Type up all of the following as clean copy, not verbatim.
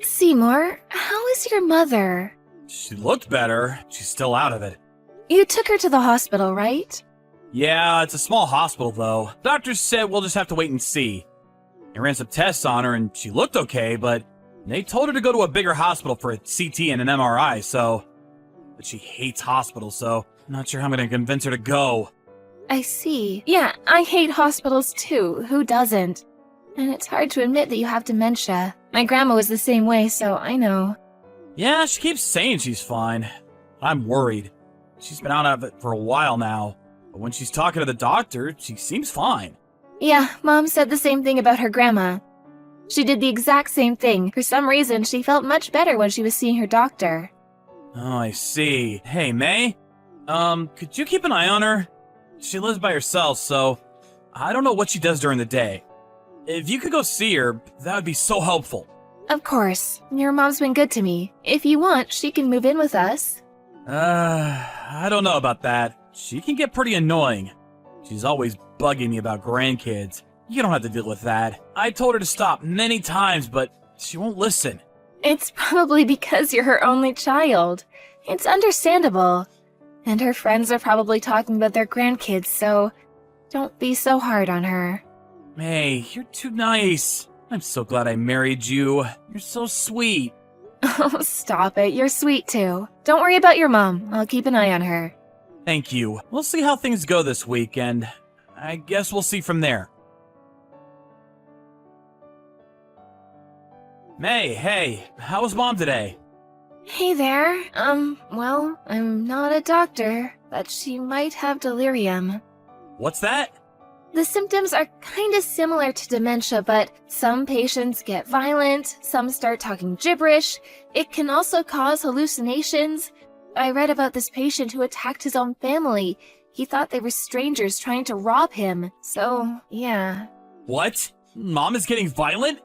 Seymour, how is your mother? She looked better. She's still out of it. You took her to the hospital, right? Yeah, it's a small hospital, though. Doctors said we'll just have to wait and see. They ran some tests on her, and she looked okay, but they told her to go to a bigger hospital for a CT and an MRI, so... But she hates hospitals, so I'm not sure how I'm gonna convince her to go. I see. Yeah, I hate hospitals too. Who doesn't? And it's hard to admit that you have dementia. My grandma was the same way, so I know. Yeah, she keeps saying she's fine. I'm worried. She's been out of it for a while now, but when she's talking to the doctor, she seems fine. Yeah, Mom said the same thing about her grandma. She did the exact same thing. For some reason, she felt much better when she was seeing her doctor. Oh, I see. Hey, May? Could you keep an eye on her? She lives by herself, so I don't know what she does during the day. If you could go see her, that would be so helpful. Of course. Your mom's been good to me. If you want, she can move in with us. I don't know about that. She can get pretty annoying. She's always bugging me about grandkids. You don't have to deal with that. I told her to stop many times, but she won't listen. It's probably because you're her only child. It's understandable. And her friends are probably talking about their grandkids, so don't be so hard on her. May, you're too nice. I'm so glad I married you. You're so sweet. Oh, stop it. You're sweet too. Don't worry about your mom. I'll keep an eye on her. Thank you. We'll see how things go this week, and I guess we'll see from there. May, hey, how was Mom today? Hey there. Well, I'm not a doctor, but she might have delirium. What's that? The symptoms are kinda similar to dementia, but some patients get violent, some start talking gibberish. It can also cause hallucinations. I read about this patient who attacked his own family. He thought they were strangers trying to rob him. So, yeah. What? Mom is getting violent?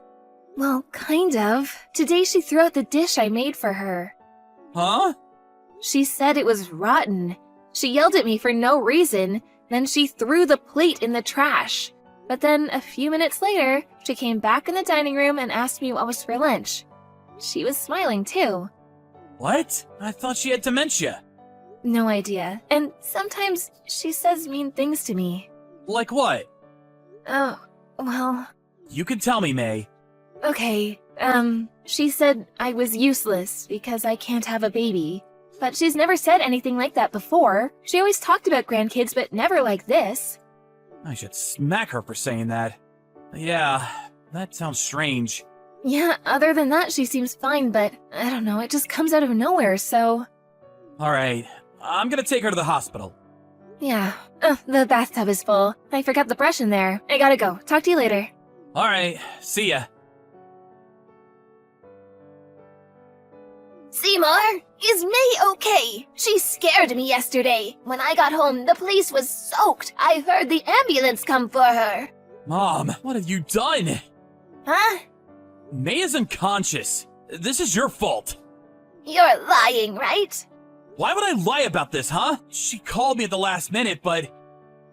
Well, kind of. Today she threw out the dish I made for her. Huh? She said it was rotten. She yelled at me for no reason. Then she threw the plate in the trash. But then, a few minutes later, she came back in the dining room and asked me what was for lunch. She was smiling too. What? I thought she had dementia. No idea. And sometimes she says mean things to me. Like what? Oh, well... You can tell me, May. Okay, she said I was useless because I can't have a baby. But she's never said anything like that before. She always talked about grandkids, but never like this. I should smack her for saying that. Yeah, that sounds strange. Yeah, other than that, she seems fine, but I don't know, it just comes out of nowhere, so... Alright, I'm gonna take her to the hospital. Yeah. The bathtub is full. I forgot the brush in there. I gotta go. Talk to you later. Alright, see ya. Seymour, is May okay? She scared me yesterday. When I got home, the place was soaked. I heard the ambulance come for her. Mom, what have you done? Huh? May is unconscious. This is your fault. You're lying, right? Why would I lie about this, huh? She called me at the last minute, but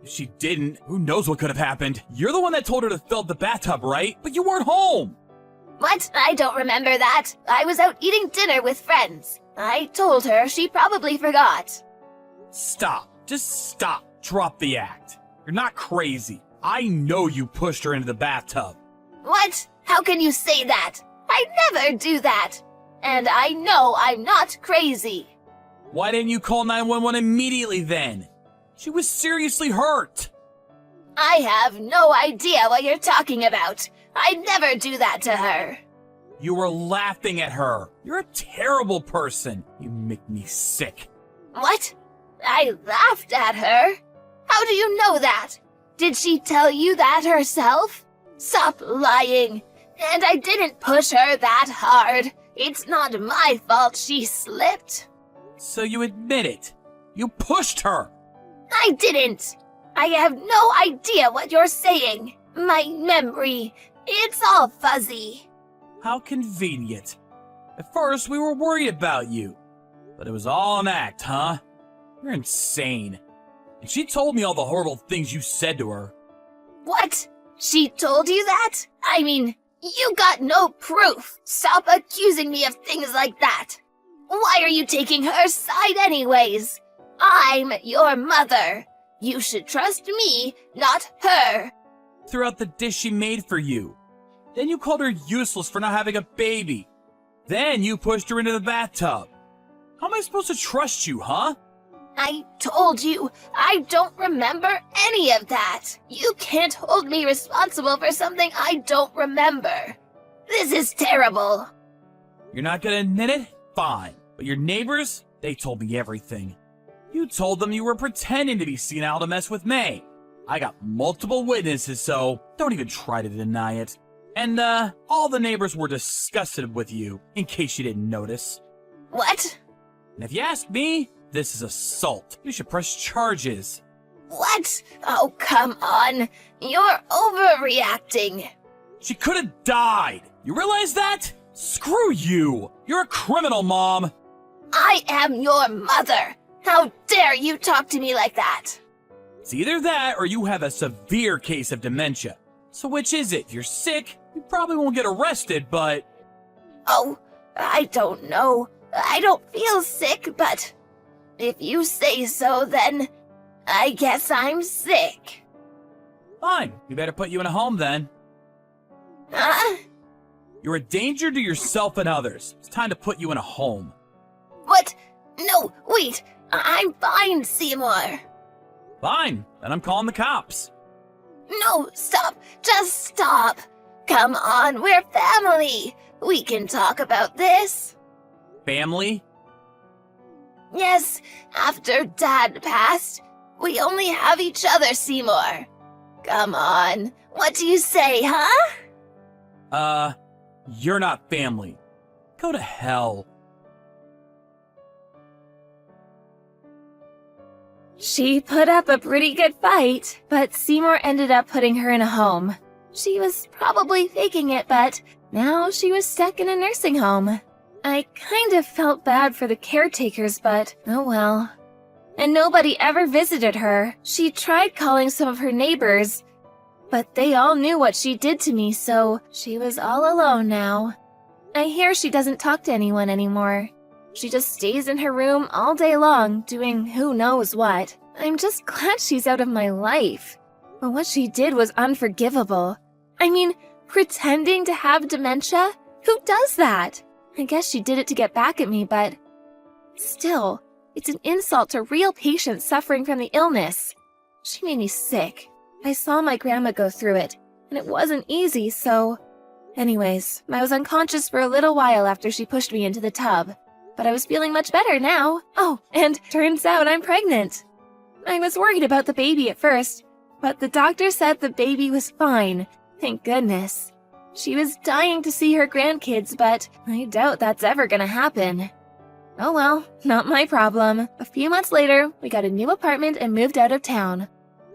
if she didn't, who knows what could have happened. You're the one that told her to fill the bathtub, right? But you weren't home. What? I don't remember that. I was out eating dinner with friends. I told her, she probably forgot. Stop. Just stop. Drop the act. You're not crazy. I know you pushed her into the bathtub. What? How can you say that? I never do that. And I know I'm not crazy. Why didn't you call 911 immediately then? She was seriously hurt. I have no idea what you're talking about. I'd never do that to her. You were laughing at her. You're a terrible person. You make me sick. What? I laughed at her? How do you know that? Did she tell you that herself? Stop lying. And I didn't push her that hard. It's not my fault she slipped. So you admit it. You pushed her. I didn't. I have no idea what you're saying. My memory, it's all fuzzy. How convenient. At first, we were worried about you. But it was all an act, huh? You're insane. And she told me all the horrible things you said to her. What? She told you that? I mean, You got no proof. Stop accusing me of things like that. Why are you taking her side anyways? I'm your mother. You should trust me, not her. Threw out the dish she made for you. Then you called her useless for not having a baby. Then you pushed her into the bathtub. How am I supposed to trust you, huh? I told you, I don't remember any of that. You can't hold me responsible for something I don't remember. This is terrible. You're not gonna admit it? Fine. But your neighbors, they told me everything. You told them you were pretending to be senile to mess with May. I got multiple witnesses, so don't even try to deny it. And, all the neighbors were disgusted with you, in case you didn't notice. What? And if you ask me, this is assault. You should press charges. What? Oh, come on. You're overreacting. She could have died. You realize that? Screw you. You're a criminal, Mom. I am your mother. How dare you talk to me like that? It's either that or you have a severe case of dementia. So which is it? If you're sick, you probably won't get arrested, but... Oh, I don't know. I don't feel sick, but if you say so, then I guess I'm sick. Fine. We better put you in a home then. Huh? You're a danger to yourself and others. It's time to put you in a home. What? No, wait. I'm fine, Seymour. Fine. Then I'm calling the cops. No, stop. Just stop. Come on, we're family. We can talk about this. Family? Yes, after Dad passed, we only have each other, Seymour. Come on. What do you say, huh? You're not family. Go to hell. She put up a pretty good fight, but Seymour ended up putting her in a home. She was probably faking it, but now she was stuck in a nursing home. I kind of felt bad for the caretakers, but oh well. And nobody ever visited her. She tried calling some of her neighbors, but they all knew what she did to me, so she was all alone now. I hear she doesn't talk to anyone anymore. She just stays in her room all day long, doing who knows what. I'm just glad she's out of my life. But what she did was unforgivable. I mean, pretending to have dementia? Who does that? I guess she did it to get back at me, but still, it's an insult to real patients suffering from the illness. She made me sick. I saw my grandma go through it, and it wasn't easy, so... Anyways, I was unconscious for a little while after she pushed me into the tub. But I was feeling much better now. Oh, and turns out I'm pregnant. I was worried about the baby at first, but the doctor said the baby was fine. Thank goodness. She was dying to see her grandkids, but I doubt that's ever gonna happen. Oh well, not my problem. A few months later, we got a new apartment and moved out of town.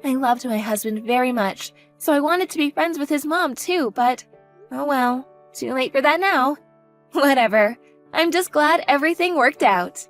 I loved my husband very much, so I wanted to be friends with his mom too, but oh well, too late for that now. Whatever. I'm just glad everything worked out.